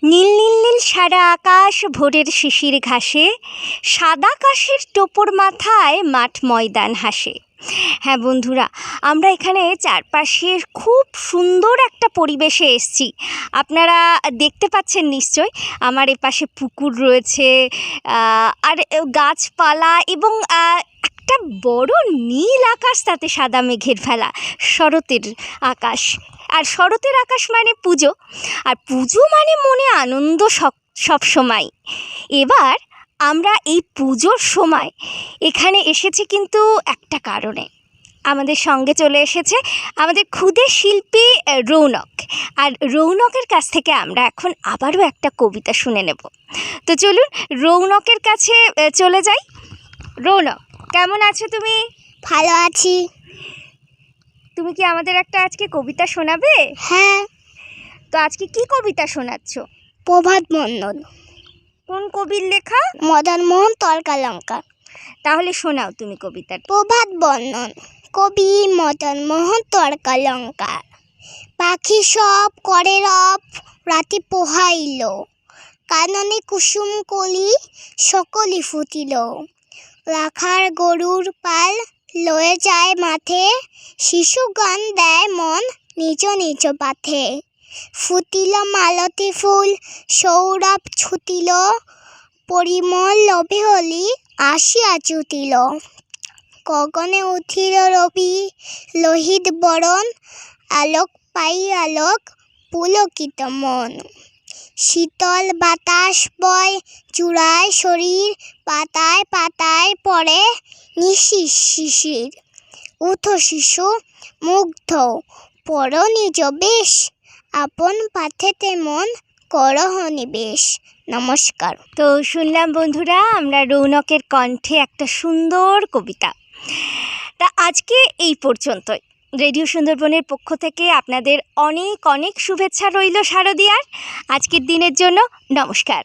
নীল নীল নীল সারা আকাশ, ভোরের শিশির ঘাসে, সাদা কাশের টোপর মাথায় মাঠ ময়দান হাসে। হ্যাঁ বন্ধুরা, আমরা এখানে চারপাশের খুব সুন্দর একটা পরিবেশে এসেছি। আপনারা দেখতে পাচ্ছেন নিশ্চয়, আমার এপাশে পুকুর রয়েছে, আর গাছপালা এবং একটা বড় নীল আকাশ, তাতে সাদা মেঘের ফেলা, শরতের আকাশ। আর শরতের আকাশ মানে পুজো, আর পুজো মানে মনে আনন্দ সব সময়। এবার আমরা এই পুজোর সময় এখানে এসেছি কিন্তু একটা কারণে। আমাদের সঙ্গে চলে এসেছে আমাদের ক্ষুদে শিল্পী রৌনক, আর রৌনকের কাছ থেকে আমরা এখন আবারও একটা কবিতা শুনে নেব। তো চলুন রৌনকের কাছে চলে যাই। রৌনক, কেমন আছো তুমি? ভালো আছি। তুমি কি আমাদের একটা আজকে কবিতা শোনাবে? হ্যাঁ। তো আজকে কি কবিতা শোনাচ্ছ? প্রভাত মণ্ডল। কোন কবির লেখা? মদনমোহন তর্কালঙ্কার। তাহলে শোনাও তুমি কবিতাটা। প্রভাত বর্ণন, কবি মদনমোহন তর্কালঙ্কার। পাখি সব করে রব, রাতি পোহাইল, কাননে কুসুম কলি সকলি ফুটিল। রাখার গরুর পাল লয়ে যায় মাঠে, শিশু গান দেয় মন নিজ নিজ পাথে। ফুটিল মালতী ফুল, সৌরভ ছুটিল, পরিমল লোভে হলি আসিয়া জুটিল। গগনে উঠিল রবি লোহিত বরণ, আলোক পাই আলোক পুলকিত মন। শীতল বাতাস বয় চূড়ায় শরীর, পাতায় পাতায় পড়ে নিশির শিশির। উঠো শিশু মুগ্ধ, পড়ো নিজ বেশ, আপন পাথেতে মন করহ নিবেশ। নমস্কার। তো শুনলাম বন্ধুরা আমরা রৌনকের কণ্ঠে একটা সুন্দর কবিতা। তা আজকে এই পর্যন্তই। রেডিও সুন্দরবনের পক্ষ থেকে আপনাদের অনেক অনেক শুভেচ্ছা রইল শারদীয়ার আজকের দিনের জন্য। নমস্কার।